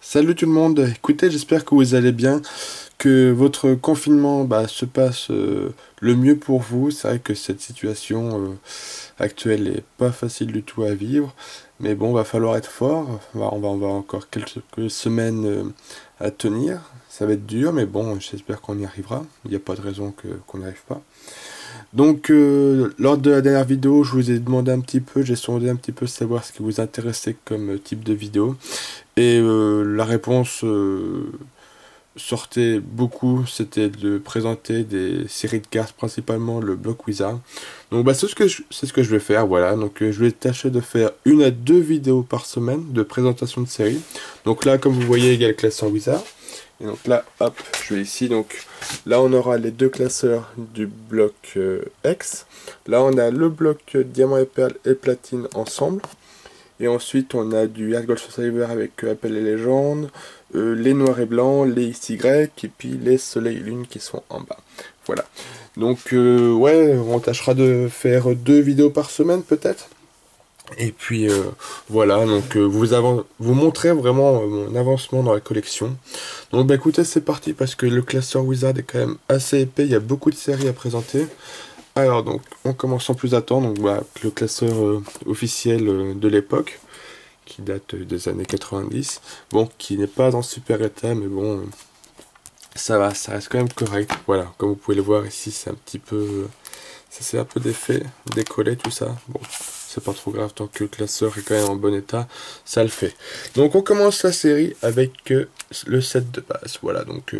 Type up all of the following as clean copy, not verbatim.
Salut tout le monde, écoutez, j'espère que vous allez bien, que votre confinement se passe le mieux pour vous. C'est vrai que cette situation actuelle n'est pas facile du tout à vivre, mais bon, va falloir être fort. On va encore quelques semaines à tenir. Ça va être dur, mais bon, j'espère qu'on y arrivera. Il n'y a pas de raison qu'on n'y arrive pas. Donc, lors de la dernière vidéo, je vous ai demandé un petit peu, j'ai sondé un petit peu savoir ce qui vous intéressait comme type de vidéo. Et la réponse sortait beaucoup, c'était de présenter des séries de cartes, principalement le bloc Wizard. Donc c'est ce que je vais faire, voilà. Donc je vais tâcher de faire 1 à 2 vidéos par semaine de présentation de séries. Donc là, comme vous voyez, il y a le classeur Wizard. Et donc là, hop, je vais ici. Donc là, on aura les deux classeurs du bloc X. Là, on a le bloc Diamant et Perle et Platine ensemble. Et ensuite, on a du Heart Gold Survivor avec Appel et Légende, les Noirs et Blancs, les XY, et puis les Soleil et Lune qui sont en bas. Voilà. Donc, ouais, on tâchera de faire 2 vidéos par semaine, peut-être. Et puis, voilà, donc vous montrez vraiment mon avancement dans la collection. Donc, bah écoutez, c'est parti, parce que le classeur Wizard est quand même assez épais, il y a beaucoup de séries à présenter. Alors donc, on commence sans plus attendre, donc voilà, le classeur officiel de l'époque, qui date des années 90, bon, qui n'est pas en super état, mais bon, ça va, ça reste quand même correct, voilà, comme vous pouvez le voir ici, c'est un petit peu, ça c'est un peu défait, décollé, tout ça, bon, c'est pas trop grave, tant que le classeur est quand même en bon état, ça le fait. Donc on commence la série avec le set de base, voilà, donc,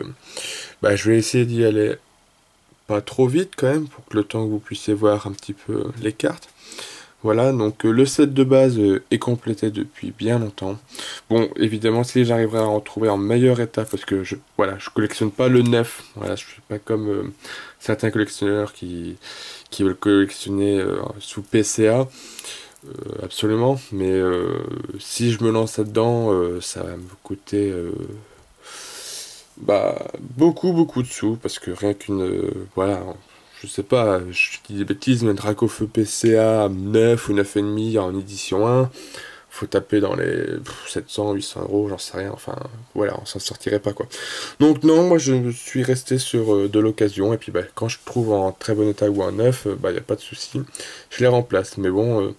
je vais essayer d'y aller pas trop vite quand même, pour que le temps que vous puissiez voir un petit peu les cartes. Voilà, donc le set de base est complété depuis bien longtemps. Bon, évidemment, si j'arriverai à en trouver en meilleur état, parce que je collectionne pas le neuf. Voilà, je suis pas comme certains collectionneurs qui veulent collectionner sous PCA. Absolument, mais si je me lance là-dedans, ça va me coûter beaucoup de sous, parce que rien qu'une... voilà, je sais pas, je dis des bêtises, mais Dracofeu PCA 9 ou 9,5 en édition 1, faut taper dans les 700, 800 euros, j'en sais rien, enfin, voilà, on s'en sortirait pas, quoi. Donc non, moi je suis resté sur de l'occasion, et puis quand je trouve en très bon état ou en neuf, y a pas de souci, je les remplace, mais bon...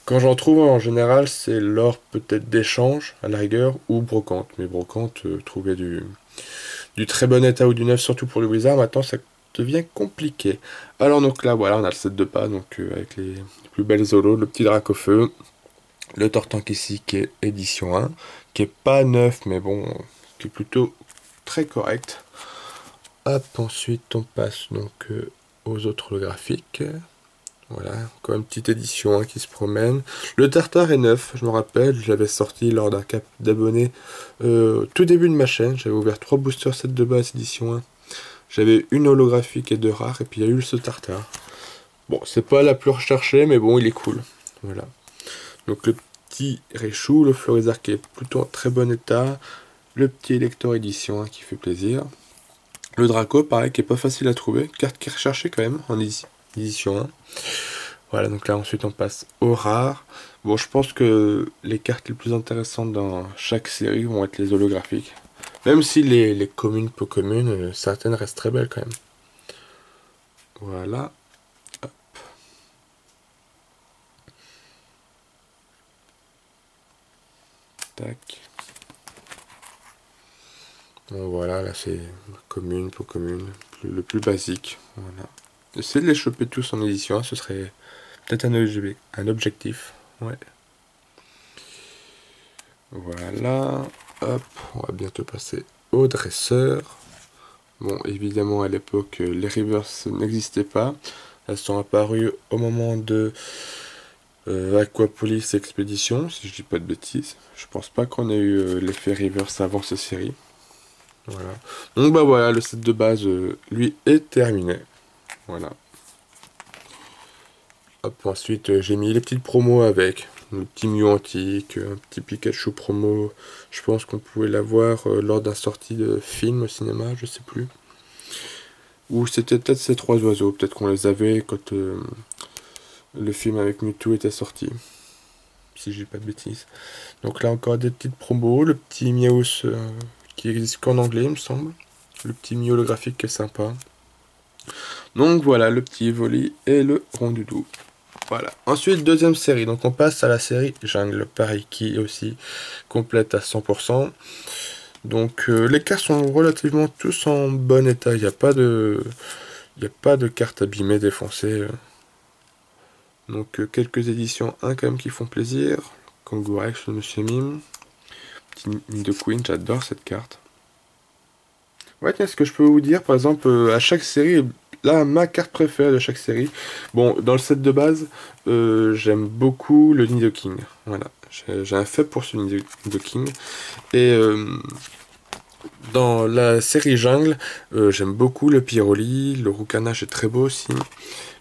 quand j'en trouve, en général, c'est lors peut-être d'échange, à la rigueur, ou brocante. Mais brocante, trouver du très bon état ou du neuf, surtout pour le Wizard, maintenant ça devient compliqué. Alors donc là, voilà, on a le set de pas, donc avec les plus belles zolos, le petit drac au feu, le Tortank ici qui est édition 1, qui est pas neuf, mais bon, qui est plutôt très correct. Hop, ensuite on passe donc aux autres holographiques. Voilà, encore une petite édition qui se promène. Le Tartare est neuf, je me rappelle, je l'avais sorti lors d'un cap d'abonnés tout début de ma chaîne. J'avais ouvert 3 boosters sets de base édition 1. J'avais une holographique et 2 rares, et puis il y a eu ce Tartare. Bon, c'est pas la plus recherchée, mais bon, il est cool. Voilà. Donc le petit Réchou, le Florizard qui est plutôt en très bon état. Le petit Elector édition 1 qui fait plaisir. Le Draco, pareil, qui est pas facile à trouver. Carte qui est recherchée quand même en édition 1. Voilà, donc là ensuite on passe aux rares. Bon, je pense que les cartes les plus intéressantes dans chaque série vont être les holographiques. Même si les communes, peu communes, certaines restent très belles quand même. Voilà. Hop. Tac. Bon, voilà, là c'est commune, peu commune, le plus basique. Voilà. Essayez de les choper tous en édition 1, ce serait peut-être un objectif. Ouais. Voilà, hop, on va bientôt passer au dresseur. Bon, évidemment, à l'époque, les rivers n'existaient pas. Elles sont apparues au moment de Aquapolis Expedition, si je dis pas de bêtises. Je pense pas qu'on ait eu l'effet reverse avant ces séries. Voilà. Donc voilà, le set de base, lui, est terminé. Voilà. Hop, ensuite, j'ai mis les petites promos avec. Le petit Mew antique, un petit Pikachu promo. Je pense qu'on pouvait l'avoir lors d'un sortie de film au cinéma, je sais plus. Ou c'était peut-être ces 3 oiseaux, peut-être qu'on les avait quand le film avec Mewtwo était sorti. si je dis pas de bêtises. Donc là encore des petites promos, le petit Miaus qui existe qu'en anglais il me semble. Le petit Mi holographique qui est sympa. Donc voilà, le petit Evoli et le Rondoudou. Voilà. Ensuite, deuxième série. Donc on passe à la série Jungle, pareil, qui est aussi complète à 100%. Donc les cartes sont relativement tous en bon état. Il n'y a pas de cartes abîmées, défoncées. Donc quelques éditions 1 quand même qui font plaisir. Kangourex, le Monsieur Mime. Petit Nidoqueen, j'adore cette carte. Ouais, tiens, ce que je peux vous dire, par exemple, à chaque série, là, ma carte préférée de chaque série. Bon, dans le set de base, j'aime beaucoup le Nidoking. Voilà, j'ai un faible pour ce Nidoking. Et dans la série Jungle, j'aime beaucoup le Pyroli, le Roucanach est très beau aussi.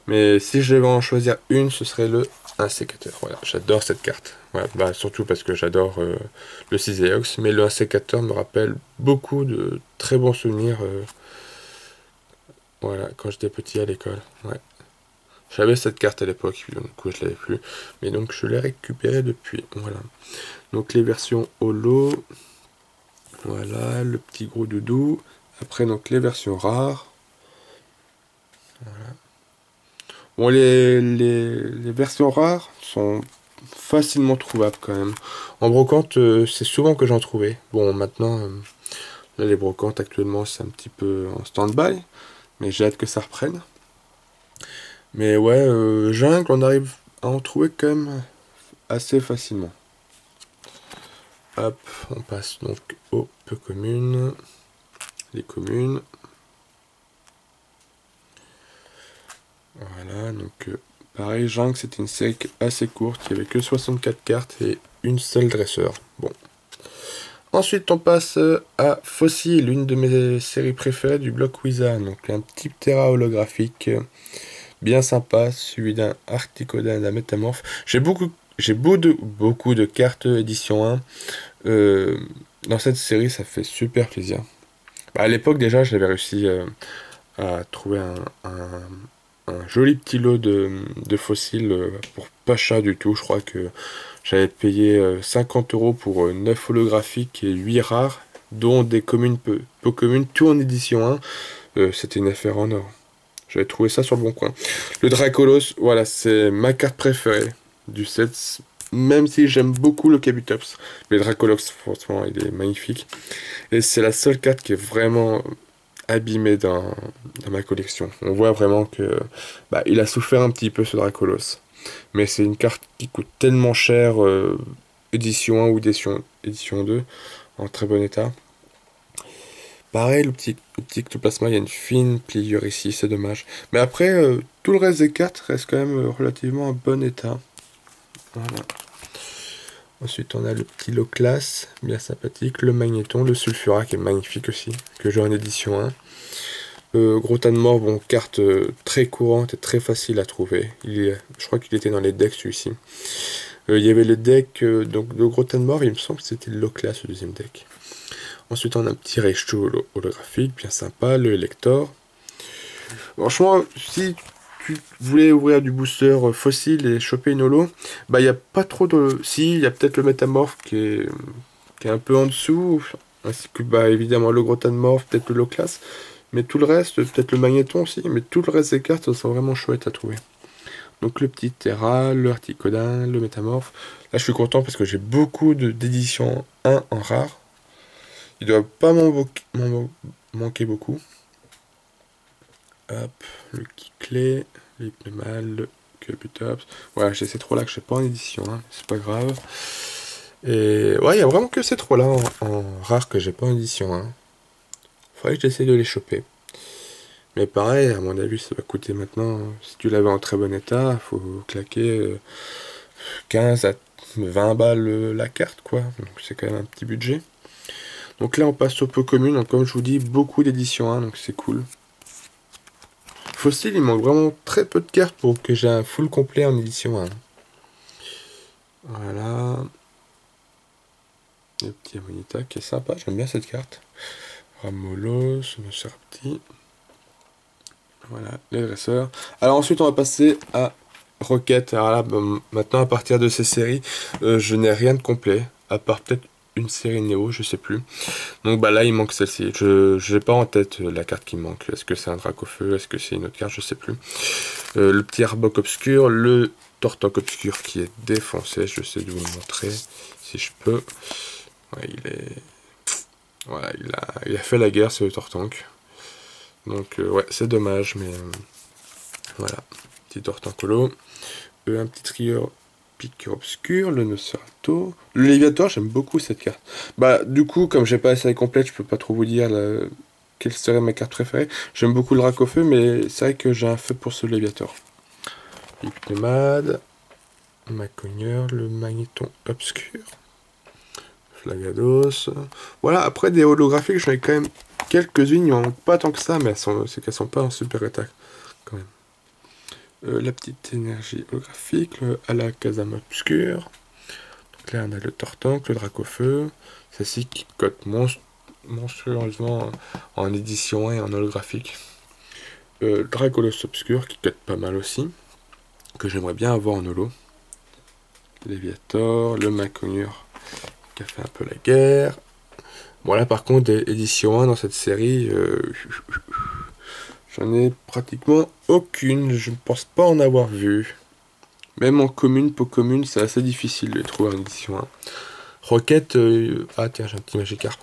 Mais si je devais en choisir une, ce serait le Insécateur. Voilà, j'adore cette carte. Voilà, bah, surtout parce que j'adore le Ciséox, mais le Insécateur me rappelle beaucoup de très bons souvenirs. Voilà, quand j'étais petit à l'école. Ouais. J'avais cette carte à l'époque, du coup je l'avais plus. Mais donc je l'ai récupérée depuis. Voilà. Donc les versions holo. Voilà, le petit gros doudou. Après donc les versions rares. Voilà. Bon, les versions rares sont facilement trouvables quand même. En brocante, c'est souvent que j'en trouvais. Bon, maintenant, là, les brocantes actuellement, c'est un petit peu en stand-by. Mais j'ai hâte que ça reprenne. Mais ouais, jungle, on arrive à en trouver quand même assez facilement. Hop, on passe donc aux peu communes. Les communes. Voilà, donc pareil, jungle, c'était une série assez courte. Il n'y avait que 64 cartes et une seule dresseur. Bon. Ensuite, on passe à Fossil, l'une de mes séries préférées du bloc Wizard. Donc un petit Ptera holographique. Bien sympa, suivi d'un Articodin et d'un Métamorphe. J'ai beaucoup de cartes édition 1. Dans cette série, ça fait super plaisir. Bah, à l'époque, déjà, j'avais réussi à trouver un joli petit lot de fossiles pour pas cher du tout. Je crois que j'avais payé 50 € pour 9 holographiques et 8 rares, dont des communes peu communes, tout en édition 1. C'était une affaire en or. J'avais trouvé ça sur le bon coin. Le Dracolos, voilà, c'est ma carte préférée du set. Même si j'aime beaucoup le Kabutops. Mais le Dracolos, franchement, il est magnifique. Et c'est la seule carte qui est vraiment abîmée dans ma collection. On voit vraiment que bah, il a souffert un petit peu ce Dracolos. Mais c'est une carte qui coûte tellement cher, édition 1 ou édition 2, en très bon état. Pareil, le petit ectoplasma, il y a une fine pliure ici, c'est dommage. Mais après, tout le reste des cartes reste quand même relativement en bon état. Voilà. Ensuite, on a le petit Loclas, bien sympathique. Le Magnéton, le Sulfura, qui est magnifique aussi, que j'ai en édition 1. Gros tas de mort, bon, carte très courante et très facile à trouver. Je crois qu'il était dans les decks, celui-ci. Il y avait le deck donc, de gros tas de mort, il me semble que c'était le Loclas, le deuxième deck. Ensuite, on a un petit Raichu holographique, bien sympa, le Elector. Franchement, si tu voulais ouvrir du booster fossile et choper une holo, bah il n'y a pas trop de... Si, il y a peut-être le Métamorphe qui est un peu en dessous, ainsi que bah évidemment le Grotanmorph, peut-être le Loclas, mais tout le reste, peut-être le Magnéton aussi, mais tout le reste des cartes sont vraiment chouettes à trouver. Donc le petit Terra, le Articodin, le Métamorphe. Là je suis content parce que j'ai beaucoup d'éditions 1 en rare. Il doit pas m'en manquer beaucoup. Hop, le Kickley, l'Hypnomal, le Kabutops. Voilà, j'ai ces trois-là que je n'ai pas en édition, hein, c'est pas grave. Et ouais, il y a vraiment que ces trois-là en rare que j'ai pas en édition. Hein. Faudrait que j'essaie de les choper. Mais pareil, à mon avis, ça va coûter maintenant. Si tu l'avais en très bon état, faut claquer 15 à 20 balles la carte, quoi. Donc c'est quand même un petit budget. Donc là, on passe au peu commun. Donc comme je vous dis, beaucoup d'éditions 1, donc c'est cool. Fossil, il manque vraiment très peu de cartes pour que j'ai un full complet en édition 1. Voilà. Le petit Amonita qui est sympa, j'aime bien cette carte. Ramolos, Nosferapti. Voilà, les dresseurs. Alors ensuite, on va passer à Rocket, alors là, maintenant à partir de ces séries, je n'ai rien de complet, à part peut-être une série Néo, je sais plus. Donc bah là il manque celle-ci, je n'ai pas en tête la carte qui manque, est-ce que c'est un Dracofeu, est-ce que c'est une autre carte, je sais plus. Le petit Arbok obscur, le Tortank obscur qui est défoncé, je sais de vous le montrer, si je peux. Ouais, voilà, il a fait la guerre ce Tortank. Donc ouais, c'est dommage, mais voilà, petit Tortankolo. Un petit trio piqueur obscur, le Nosferatu. Le Léviator, j'aime beaucoup cette carte. Bah, du coup, comme j'ai pas la série complète, je peux pas trop vous dire quelle serait ma carte préférée. J'aime beaucoup le Dracofeu, mais c'est vrai que j'ai un feu pour ce Léviator. Hypnomade, Macogneur, le Magnéton obscur, Flagados. Voilà, après des holographiques, j'en ai quand même quelques-unes, il en manque pas tant que ça, mais c'est qu'elles sont pas en super état quand même. La petite énergie holographique, le Alakazam obscur. Donc là on a le Tortank, le Dracofeu. Celle-ci qui cote monstrueusement en édition 1 et en holographique. Dracolos obscur qui cote pas mal aussi. Que j'aimerais bien avoir en holo. Léviator, le Macognure qui a fait un peu la guerre. Bon là par contre édition 1 dans cette série, j'en ai pratiquement aucune, je ne pense pas en avoir vu. Même en commune, pour commune, c'est assez difficile de les trouver en édition 1. Rocket, ah tiens, j'ai un petit Magikarp.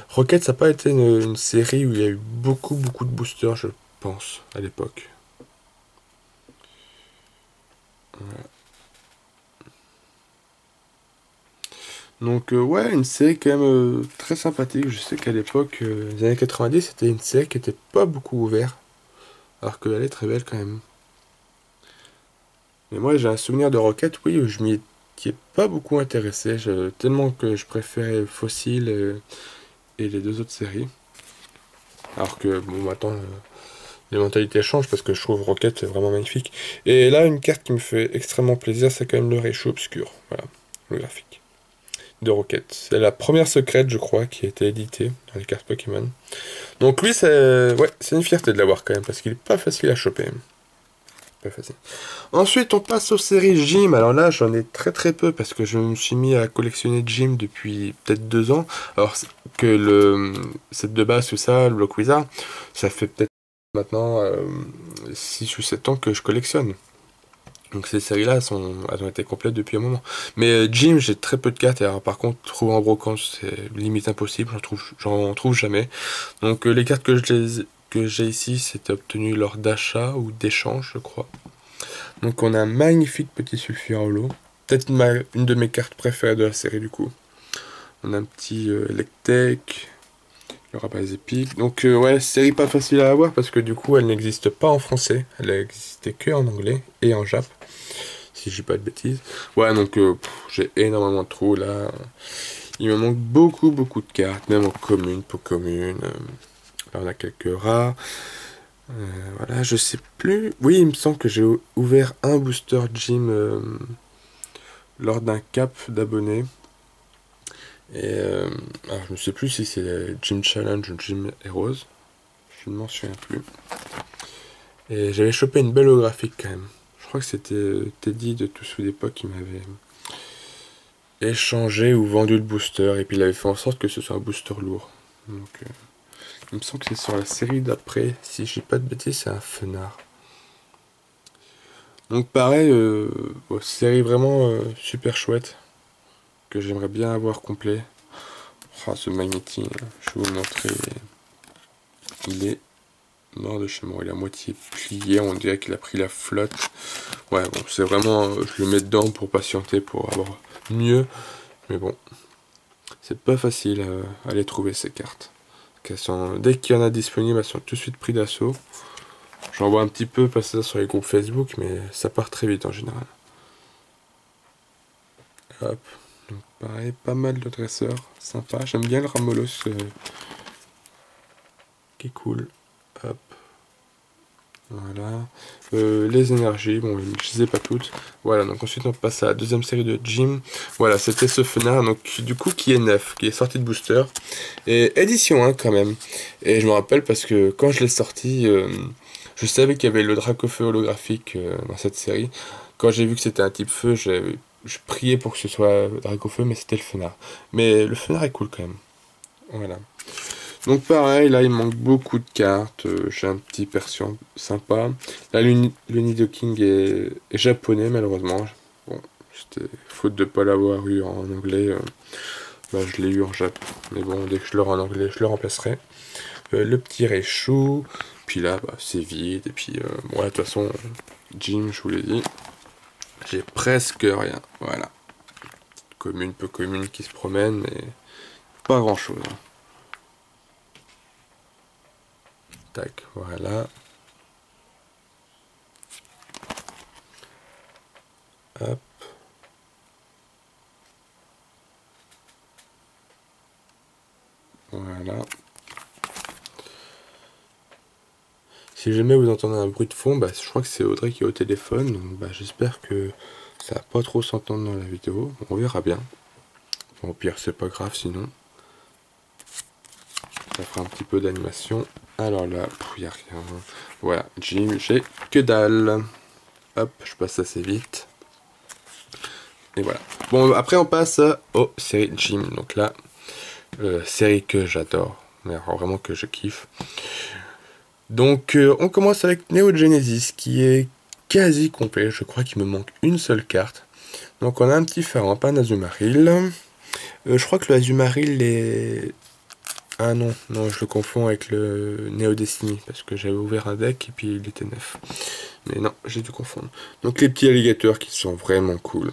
Rocket, ça n'a pas été une série où il y a eu beaucoup de boosters, je pense, à l'époque. Voilà. Donc ouais, une série quand même très sympathique. Je sais qu'à l'époque, les années 90, c'était une série qui n'était pas beaucoup ouverte. Alors qu'elle est très belle quand même. Mais moi j'ai un souvenir de Rocket, oui, où je m'y étais pas beaucoup intéressé. Tellement que je préférais Fossil et les deux autres séries. Alors que bon maintenant les mentalités changent parce que je trouve Rocket vraiment magnifique. Et là une carte qui me fait extrêmement plaisir, c'est quand même le Raichu obscur. Voilà, le graphique de Rocket. C'est la première secrète je crois qui a été éditée dans les cartes Pokémon. Donc lui c'est une fierté de l'avoir quand même parce qu'il est pas facile à choper. Pas facile. Ensuite, on passe aux séries Gym. Alors là, j'en ai très peu parce que je me suis mis à collectionner Gym depuis peut-être 2 ans. Alors que le set de base, tout ça, le Block Wizard, ça fait peut-être maintenant 6 ou 7 ans que je collectionne. Donc ces séries-là, elles ont été complètes depuis un moment. Mais Gym, j'ai très peu de cartes. Et alors, par contre, trouver en brocante, c'est limite impossible. J'en trouve jamais. Donc les cartes que j'ai ici, c'était obtenu lors d'achat ou d'échange, je crois. Donc on a un magnifique petit sulfure holo. Peut-être une de mes cartes préférées de la série du coup. On a un petit Electek, le rabat épique. Donc ouais, série pas facile à avoir parce que du coup elle n'existe pas en français. Elle existait que en anglais et en jap. Si je dis pas de bêtises. Ouais, donc j'ai énormément de trous là. Il me manque beaucoup de cartes, même en commune, pour commune. Là on a quelques rares. Voilà, je sais plus. Oui, il me semble que j'ai ouvert un booster gym lors d'un cap d'abonnés. Et alors, je ne sais plus si c'est Gym Challenge ou Gym Heroes. Je ne m'en souviens plus. Et j'avais chopé une belle holographique quand même. Je crois que c'était Teddy de Tous sous l'époque qui m'avait échangé ou vendu le booster. Et puis il avait fait en sorte que ce soit un booster lourd. Donc il me semble que c'est sur la série d'après. Si je dis pas de bêtises, c'est un Fenard. Donc pareil, série vraiment super chouette. Que j'aimerais bien avoir complet. Oh, ce Magnéti, je vais vous le montrer. Il est mort de chez moi. Il est à moitié plié. On dirait qu'il a pris la flotte. Ouais, bon, c'est vraiment... je le mets dedans pour patienter, pour avoir mieux. Mais bon, c'est pas facile à les trouver, ces cartes. Dès qu'il y en a disponible, elles sont tout de suite prises d'assaut. J'en vois un petit peu passer ça sur les groupes Facebook, mais ça part très vite en général. Hop. Donc pareil, pas mal de dresseurs, sympa. J'aime bien le Ramolos qui est cool. Hop. Voilà. Les énergies, bon, je les ai pas toutes. Voilà, donc ensuite on passe à la deuxième série de Gym. Voilà, c'était ce Fenard, donc du coup qui est neuf, qui est sorti de booster. Et édition 1 quand même. Et je me rappelle parce que quand je l'ai sorti, je savais qu'il y avait le Dracofeu holographique dans cette série. Quand j'ai vu que c'était un type feu, je priais pour que ce soit Draco Feu, mais c'était le Fenard. Mais le Fenard est cool quand même. Voilà. Donc pareil, là il manque beaucoup de cartes. J'ai un petit Persian sympa. Là le Nidoking est japonais malheureusement. Bon, c'était faute de pas l'avoir eu en anglais. Bah, je l'ai eu en japonais. Mais bon, dès que je l'aurai en anglais, je le remplacerai. Le petit Raichu. Puis là, bah, c'est vide. Et puis, bon, de toute façon, Jim, je vous l'ai dit. J'ai presque rien. Voilà. Commune, peu commune qui se promène, mais pas grand chose. Tac, voilà. Hop. Voilà. Si jamais vous entendez un bruit de fond, bah, je crois que c'est Audrey qui est au téléphone. Donc bah, j'espère que ça va pas trop s'entendre dans la vidéo. On verra bien. Bon, au pire, c'est pas grave sinon. Ça fera un petit peu d'animation. Alors là, il n'y a rien. Voilà, Jim, j'ai que dalle. Hop, je passe assez vite. Et voilà. Bon, après on passe aux séries Jim. Donc là, série que j'adore. Mais alors, vraiment que je kiffe. Donc on commence avec Neo Genesis qui est quasi complet. Je crois qu'il me manque une seule carte. Donc on a un petit phare, pas un Azumarill. Je crois que le Azumarill est... Ah non, non, je le confonds avec le Neo Destiny, parce que j'avais ouvert un deck et puis il était neuf. Mais non, j'ai dû confondre. Donc les petits alligators qui sont vraiment cool.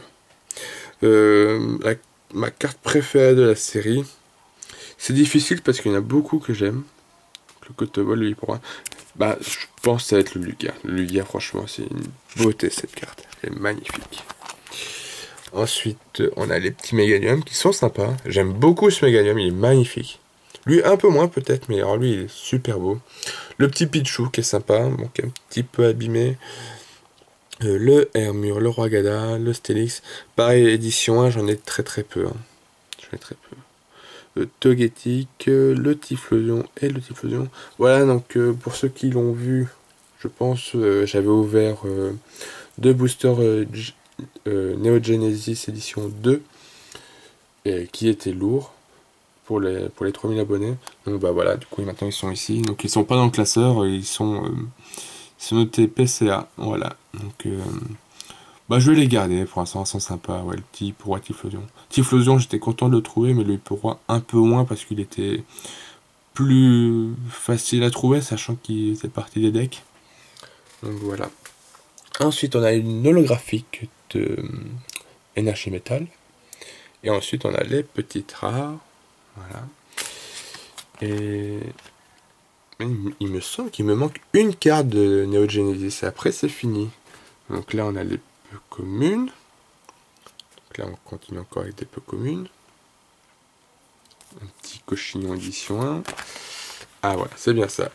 Ma carte préférée de la série, c'est difficile parce qu'il y en a beaucoup que j'aime. Le Cotobol, lui, pour moi, bah, je pense que ça va être le Lugia. Le Lugia, franchement, c'est une beauté cette carte. Elle est magnifique. Ensuite, on a les petits Meganium qui sont sympas. J'aime beaucoup ce Meganium, il est magnifique. Lui, un peu moins peut-être, mais alors lui, il est super beau. Le petit Pichu qui est sympa, donc un petit peu abîmé. Le Hermure, le Roi Gada, le Stélix. Pareil, édition 1, j'en ai très peu. J'en ai très peu. Le Togetic, le Typhlosion et le Typhlosion. Voilà, donc pour ceux qui l'ont vu, je pense, j'avais ouvert deux boosters Neo Genesis édition 2 qui étaient lourds pour les 3000 abonnés. Donc bah voilà, du coup maintenant ils sont ici. Donc ils sont pas dans le classeur, ils sont notés PCA. Voilà. Donc bah je vais les garder pour l'instant, ils sont sympas. Ouais, le petit pour Typhlosion. Typhlosion, j'étais content de le trouver, mais le pour un peu moins parce qu'il était plus facile à trouver, sachant qu'il faisait partie des decks. Donc voilà. Ensuite, on a une holographique de Énergie Métal. Et ensuite, on a les petites rares. Voilà. Et il me semble qu'il me manque une carte de Neo Genesis. Et après, c'est fini. Donc là, on a les peu communes. Donc là, on continue encore avec des peu communes. Un petit cochignon édition 1. Ah voilà, c'est bien ça.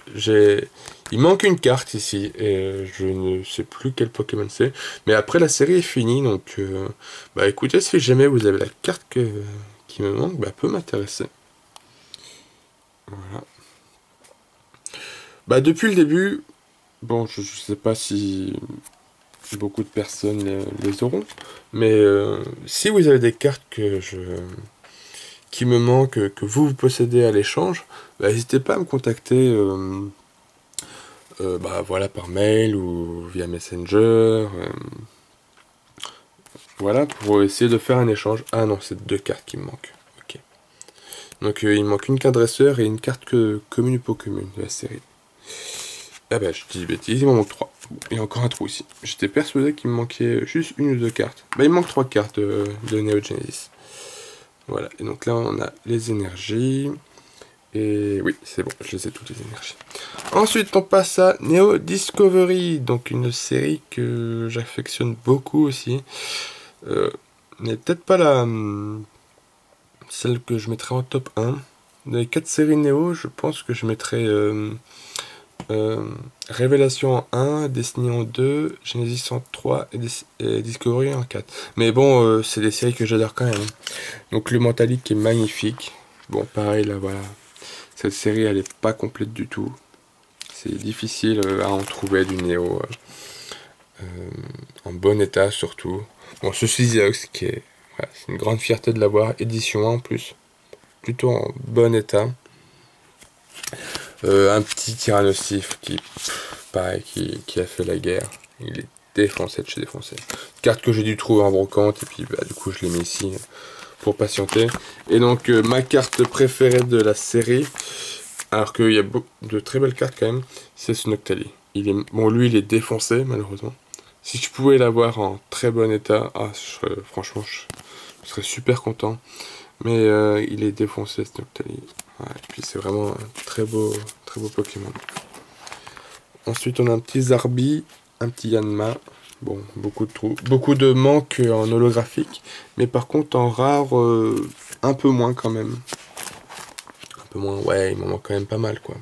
Il manque une carte ici, et je ne sais plus quel Pokémon c'est. Mais après, la série est finie, donc... bah écoutez, si jamais vous avez la carte qui me manque, bah peut m'intéresser. Voilà. Bah depuis le début, bon, je sais pas si beaucoup de personnes les auront, mais si vous avez des cartes qui me manquent, que vous possédez à l'échange, bah, n'hésitez pas à me contacter bah, voilà, par mail ou via Messenger. Voilà, pour essayer de faire un échange. Ah non, c'est deux cartes qui me manquent. Ok. Donc il me manque une carte dresseur et une carte commune ou pas commune de la série. Ah bah je dis des bêtises, il m'en manque 3. Bon, il y a encore un trou ici. J'étais persuadé qu'il me manquait juste une ou deux cartes. Bah il me manque 3 cartes de Neo Genesis. Voilà, et donc là on a les énergies. Et oui, c'est bon, je les ai toutes les énergies. Ensuite on passe à Neo Discovery, donc une série que j'affectionne beaucoup aussi. Mais peut-être pas celle que je mettrais en top 1. Dans les 4 séries Neo, je pense que je mettrais Révélation en 1, Destiny en 2, Genesis en 3 et Discovery en 4. Mais bon, c'est des séries que j'adore quand même. Donc le Mentalique est magnifique. Bon, pareil, là, voilà. Cette série, elle est pas complète du tout. C'est difficile à en trouver du Neo en bon état surtout. Bon, ce Sisiox qui est, voilà, c'est une grande fierté de l'avoir, édition 1 en plus, plutôt en bon état. Un petit Tyrannosif qui, pareil, qui a fait la guerre. Il est défoncé de chez défoncé. Carte que j'ai dû trouver en brocante et puis bah, du coup je l'ai mis ici pour patienter. Et donc ma carte préférée de la série, alors qu'il y a de très belles cartes quand même, c'est ce Noctali. Bon, lui il est défoncé malheureusement. Si je pouvais l'avoir en très bon état, franchement je serais super content. Mais il est défoncé ce Noctali. Ouais, et puis c'est vraiment un très beau Pokémon. Ensuite on a un petit Zarbi, un petit Yanma. Bon, beaucoup de trous, beaucoup de manques en holographique, mais par contre en rare, un peu moins quand même. Un peu moins, ouais, il m'en manque quand même pas mal quoi.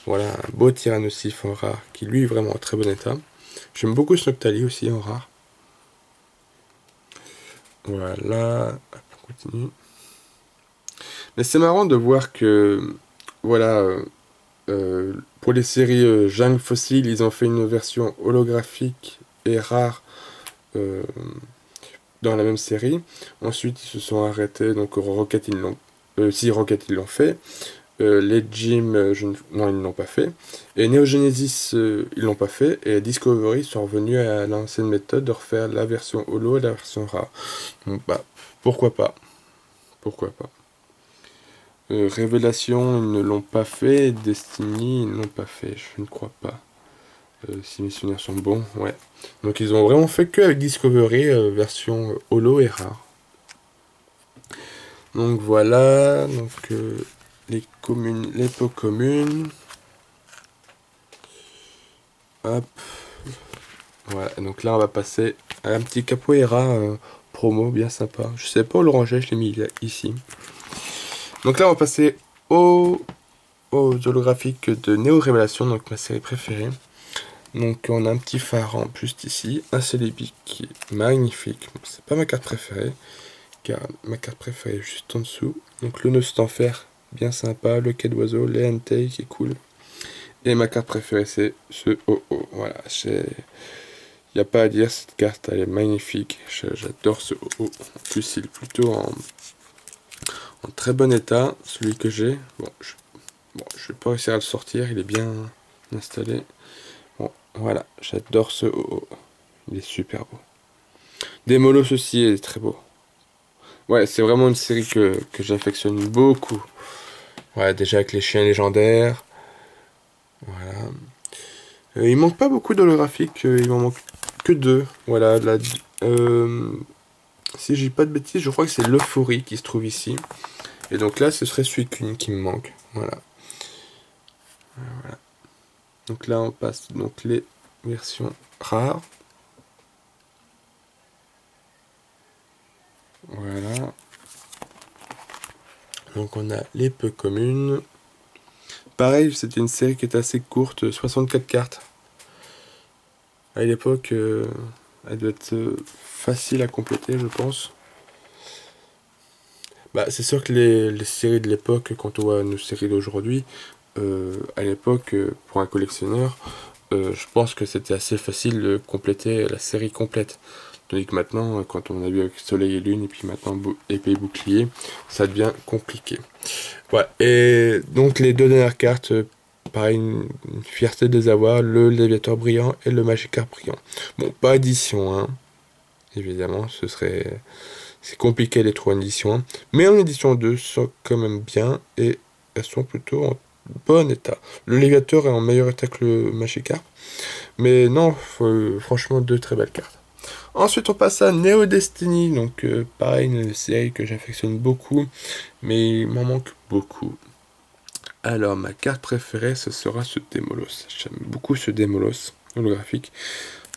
Voilà, un beau Tyrannosif en rare, qui lui est vraiment en très bon état. J'aime beaucoup ce Noctali aussi en rare. Voilà, on continue. Mais c'est marrant de voir que, voilà, pour les séries Jungle Fossil, ils ont fait une version holographique et rare dans la même série. Ensuite, ils se sont arrêtés, donc Rocket, ils l'ont... si, Rocket, ils l'ont fait. Les Gym, non, ils ne l'ont pas fait. Et Neo Genesis, ils l'ont pas fait. Et Discovery sont revenus à l'ancienne méthode de refaire la version holo et la version rare. Donc, bah, pourquoi pas. Pourquoi pas. Révélation, ils ne l'ont pas fait. Destiny, ils ne l'ont pas fait. Je ne crois pas. Si mes souvenirs sont bons, ouais. Donc ils ont vraiment fait que avec Discovery, version holo et rare. Donc voilà, donc les communes, les pots communes. Hop. Voilà, donc là on va passer à un petit capoeira promo bien sympa. Je sais pas où le ranger, je l'ai mis ici. Donc là on va passer aux holographiques de Néo Révélation, donc ma série préférée. Donc on a un petit phare en plus ici, un Celebi qui est magnifique. Bon, c'est pas ma carte préférée, car ma carte préférée est juste en dessous. Donc le nœud en fer, bien sympa, le quai d'oiseau, les Entei qui est cool. Et ma carte préférée c'est ce OO. Voilà, il n'y a pas à dire, cette carte elle est magnifique. J'adore ce OO. En plus il est plutôt en très bon état, celui que j'ai. Bon, je vais pas réussir à le sortir, il est bien installé. Bon, voilà, j'adore ce OO. Il est super beau. Démolos aussi est très beau. Ouais, c'est vraiment une série que j'affectionne beaucoup. Ouais, déjà avec les chiens légendaires. Voilà. Il manque pas beaucoup d'holographiques, il m'en manque que deux. Voilà, si je dis pas de bêtises, je crois que c'est l'Euphorie qui se trouve ici. Et donc là, ce serait Suicune qui me manque. Voilà. Voilà. Donc là, on passe donc les versions rares. Voilà. Donc on a les peu communes. Pareil, c'était une série qui était assez courte, 64 cartes. À l'époque, elle doit être facile à compléter, je pense. Bah, c'est sûr que les séries de l'époque, quand on voit nos séries d'aujourd'hui, à l'époque, pour un collectionneur, je pense que c'était assez facile de compléter la série complète. Tandis que maintenant, quand on a vu avec Soleil et Lune, et puis maintenant Épée et Bouclier, ça devient compliqué. Voilà. Et donc les deux dernières cartes, pareil, une fierté de les avoir, le Léviateur brillant et le Magikarp brillant. Bon, pas édition 1, évidemment, c'est compliqué les trouver en édition 1, mais en édition 2, sont quand même bien, et elles sont plutôt en bon état. Le Léviateur est en meilleur état que le Magikarp, mais non, franchement, deux très belles cartes. Ensuite, on passe à Neo Destiny, donc pareil, une série que j'affectionne beaucoup, mais il m'en manque beaucoup. Alors, ma carte préférée, ce sera ce Démolos. J'aime beaucoup ce Démolos holographique.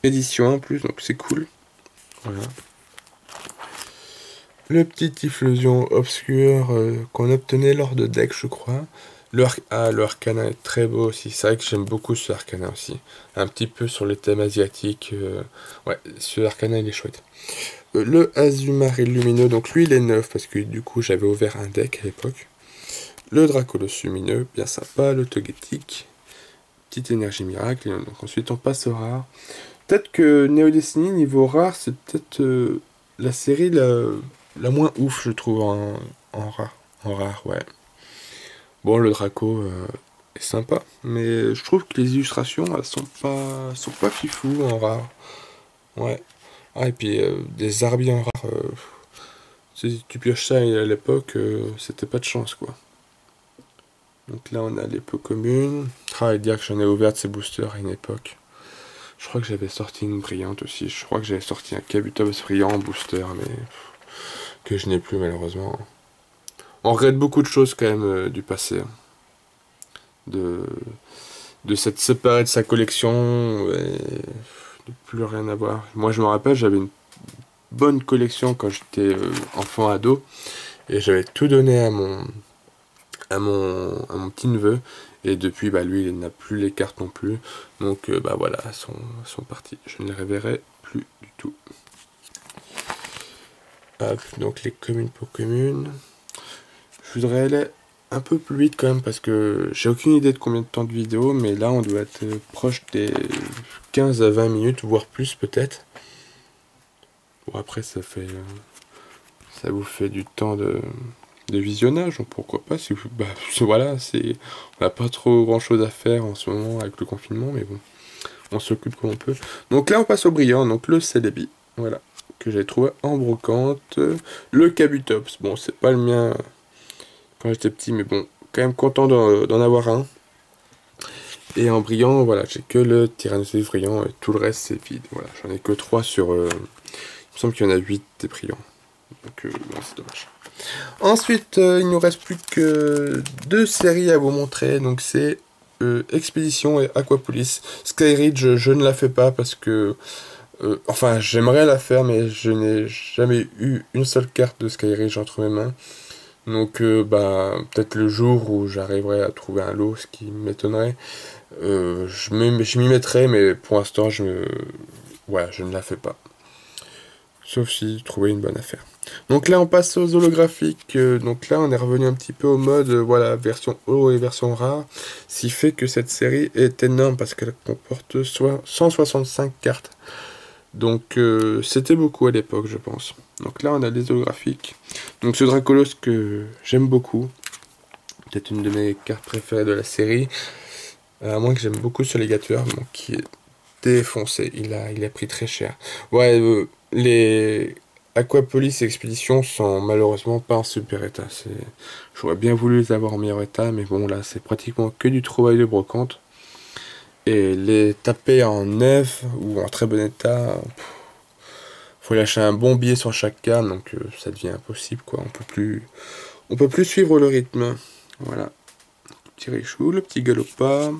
Édition 1 en plus, donc c'est cool. Voilà. Le petit Typhlosion obscur qu'on obtenait lors de deck, je crois. Le Arcana est très beau aussi. C'est vrai que j'aime beaucoup ce Arcana aussi. Un petit peu sur le thème asiatique. Ouais, ce Arcana, il est chouette. Le Azumarill lumineux, donc lui, il est neuf parce que du coup, j'avais ouvert un deck à l'époque. Le Dracolos lumineux, bien sympa. Le Togetic, petite énergie miracle. Et donc ensuite, on passe au rare. peut-être que Neo Destiny, niveau rare, c'est peut-être la série la moins ouf, je trouve, en rare. En rare, ouais. Bon, le Draco est sympa, mais je trouve que les illustrations, elles sont pas fifou en rare. Ouais. Ah, et puis des Arby en rare, si tu pioches ça à l'époque, c'était pas de chance, quoi. Donc là, on a les peu communes. Ah, et dire que j'en ai ouvert de ces boosters à une époque. Je crois que j'avais sorti une brillante aussi. Je crois que j'avais sorti un Kabutops brillant en booster, mais que je n'ai plus malheureusement. On regrette beaucoup de choses quand même du passé, hein. De, de s'être séparé de sa collection et de plus rien avoir. Moi, je me rappelle, j'avais une bonne collection quand j'étais enfant ado et j'avais tout donné à mon petit neveu. Et depuis, bah, lui, il n'a plus les cartes non plus. Donc, bah voilà, elles sont parties. Je ne les reverrai plus du tout. Hop, donc les communes pour communes. Je voudrais aller un peu plus vite quand même parce que j'ai aucune idée de combien de temps de vidéo, mais là on doit être proche des 15 à 20 minutes, voire plus peut-être. Bon, après ça vous fait du temps de visionnage, donc pourquoi pas, si vous, bah, voilà, on n'a pas trop grand chose à faire en ce moment avec le confinement, mais bon, on s'occupe comme on peut. Donc là on passe au brillant, donc le Celebi, voilà, que j'ai trouvé en brocante. Le Kabutops, bon c'est pas le mien quand j'étais petit, mais bon, quand même content d'en avoir un. Et en brillant, voilà, j'ai que le Tyrannosaurus brillant et tout le reste c'est vide. Voilà, j'en ai que 3 sur. Il me semble qu'il y en a 8 des brillants. Donc, bon, c'est dommage. Ensuite, il nous reste plus que 2 séries à vous montrer. Donc, c'est Expédition et Aquapolis. Skyridge, je ne la fais pas parce que. Enfin, j'aimerais la faire, mais je n'ai jamais eu une seule carte de Skyridge entre mes mains. Donc, bah, peut-être le jour où j'arriverai à trouver un lot, ce qui m'étonnerait, je m'y mettrai, mais pour l'instant, ouais, je ne la fais pas. Sauf si trouver une bonne affaire. Donc là, on passe aux holographiques. Donc là, on est revenu un petit peu au mode, voilà, version holo et version rare. Ce qui fait que cette série est énorme parce qu'elle comporte 165 cartes. Donc c'était beaucoup à l'époque, je pense. Donc là, on a des holographiques. Donc ce Dracolos que j'aime beaucoup. Peut-être une de mes cartes préférées de la série. À moins que j'aime beaucoup ce légateur, bon, qui est défoncé. Il a pris très cher. Ouais, les Aquapolis et Expédition sont malheureusement pas en super état. J'aurais bien voulu les avoir en meilleur état, mais bon, là, c'est pratiquement que du trouvaille de brocante. Et les taper en neuf ou en très bon état, faut lâcher un bon billet sur chaque carte, donc ça devient impossible, quoi. On peut plus suivre le rythme. Voilà. Le petit Richou, le petit Galopa.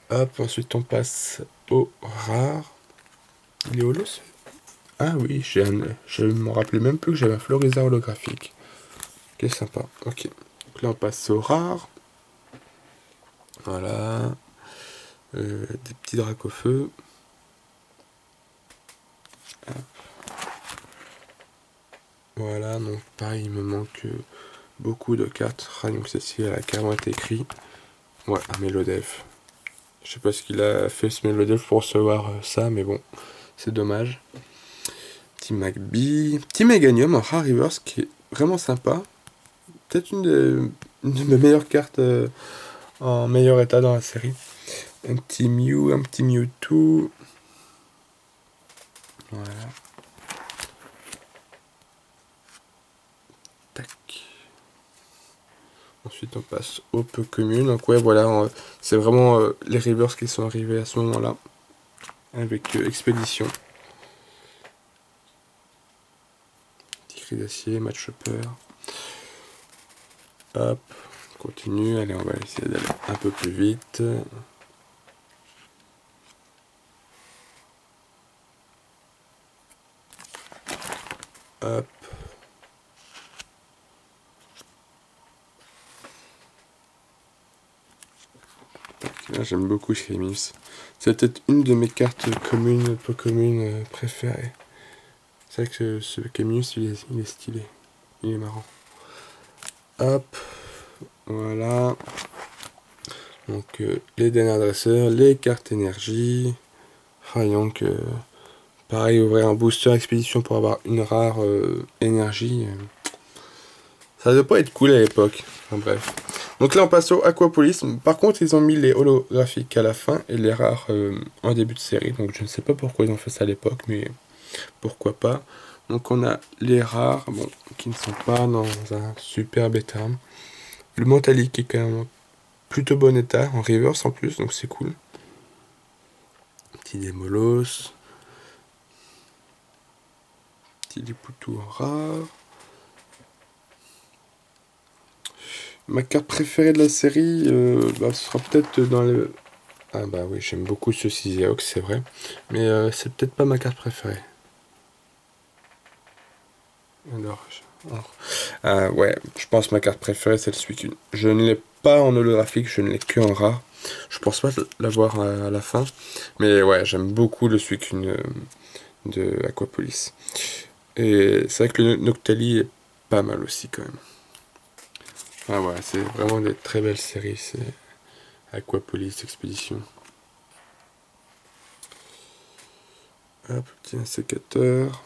Hop, ensuite on passe au rare. Il est holos. Ah oui, je me rappelais même plus que j'avais un Florizard holographique. Ok, sympa. Ok. Donc là on passe au rare. Voilà. Des petits dracs au feu. Hop. Voilà, donc pareil, il me manque beaucoup de cartes. Donc celle-ci, elle a carrément été écrit. Ouais, un Mélodef. Je sais pas ce qu'il a fait ce Mélodef pour recevoir ça, mais bon, c'est dommage. Petit McBee. Petit Meganium en rare reverse qui est vraiment sympa. Peut-être une de mes meilleures cartes en meilleur état dans la série. Un petit Mew, un petit Mewtwo. Voilà. Tac. Ensuite, on passe aux peu communes. Donc, ouais, voilà, c'est vraiment les reverse qui sont arrivés à ce moment-là. Avec Expédition. Petit cri d'acier, match Chopper. Hop, on continue. Allez, on va essayer d'aller un peu plus vite. Hop. Là, j'aime beaucoup Sheamus. C'est peut-être une de mes cartes communes, peu communes préférées. C'est vrai que ce Camus, il est stylé. Il est marrant. Hop. Voilà. Donc, les DNA dresseurs, les cartes énergie. Ah, donc, pareil, ouvrir un booster expédition pour avoir une rare énergie. Ça doit pas être cool à l'époque. Enfin, bref. Donc là, on passe au Aquapolis. Par contre, ils ont mis les holographiques à la fin et les rares en début de série. Donc je ne sais pas pourquoi ils ont fait ça à l'époque, mais pourquoi pas. Donc on a les rares, bon, qui ne sont pas dans un superbe état. Le Mentali qui est quand même en plutôt bon état, en reverse en plus, donc c'est cool. Petit Démolos. Petit Lipoutou en rare. Ma carte préférée de la série, ce sera peut-être dans le... Ah bah oui, j'aime beaucoup ce Siséox, c'est vrai. Mais c'est peut-être pas ma carte préférée. Ouais, je pense que ma carte préférée c'est le Suicune. Je ne l'ai pas en holographique, je ne l'ai que en rare. Je pense pas l'avoir à la fin. Mais ouais, j'aime beaucoup le Suicune de Aquapolis. Et c'est vrai que le Noctali est pas mal aussi quand même. Ah ouais, c'est vraiment des très belles séries, c'est Aquapolis Expédition. Hop, petit sécateur.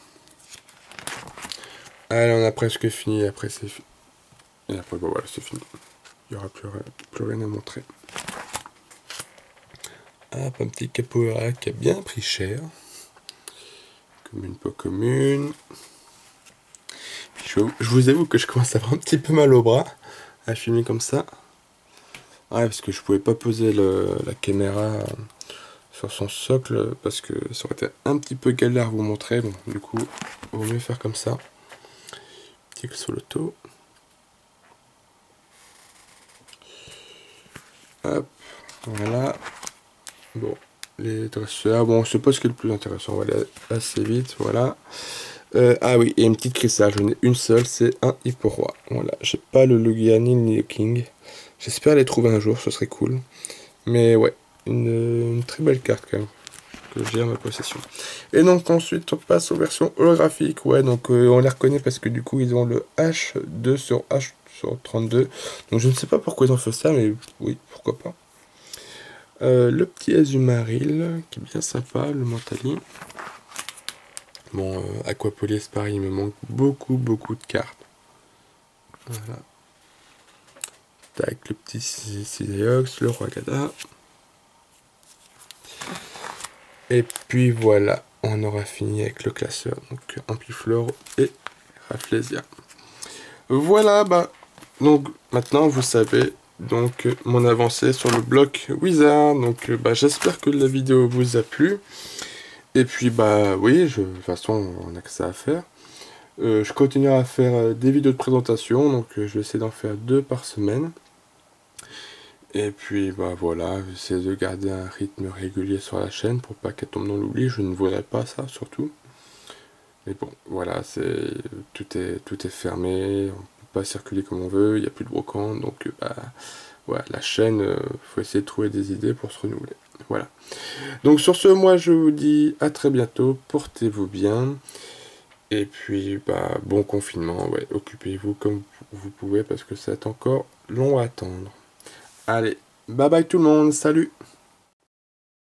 Allez, on a presque fini, après c'est fini. Et après, bon voilà, c'est fini. Il n'y aura plus rien à montrer. Hop, un petit capoeira qui a bien pris cher. Commune, pas commune. Je vous avoue que je commence à avoir un petit peu mal au bras à filmer comme ça. Ouais, parce que je pouvais pas poser la caméra sur son socle parce que ça aurait été un petit peu galère à vous montrer. Bon, du coup, il vaut mieux faire comme ça. Petit soloto. Hop, voilà. Bon, les dresseurs, bon, c'est pas ce qui est le plus intéressant, on va aller assez vite, voilà. Ah oui, et une petite cristal, j'en ai une seule, c'est un Hipporoi. Voilà, j'ai pas le Lugiani ni le King. J'espère les trouver un jour, ce serait cool. Mais ouais, une très belle carte quand même, que j'ai en ma possession. Et donc ensuite, on passe aux versions holographiques. Ouais, donc on les reconnaît parce que du coup, ils ont le H2 sur H sur 32. Donc je ne sais pas pourquoi ils ont fait ça, mais oui, pourquoi pas. Le petit Azumaril, qui est bien sympa, le Mentali. Bon, Aquapolis, pareil, il me manque beaucoup de cartes. Voilà. Tac, le petit Siséox, le Roi Gada. Et puis voilà, on aura fini avec le classeur. Donc, Ampiflore et Rafflesia. Voilà, bah, donc maintenant vous savez donc mon avancée sur le bloc Wizard. Donc, j'espère que la vidéo vous a plu. Et puis bah oui, de toute façon on a que ça à faire. Je continuerai à faire des vidéos de présentation, donc je vais essayer d'en faire 2 par semaine. Et puis bah voilà, j'essaie de garder un rythme régulier sur la chaîne pour pas qu'elle tombe dans l'oubli, je ne voudrais pas ça surtout. Mais bon, voilà, tout est fermé, on peut pas circuler comme on veut, il n'y a plus de brocante, donc voilà, la chaîne, faut essayer de trouver des idées pour se renouveler. Voilà. Donc sur ce, moi je vous dis à très bientôt, portez-vous bien. Et puis, bon confinement, ouais, occupez-vous comme vous pouvez parce que c'est encore long à attendre. Allez, bye bye tout le monde, salut!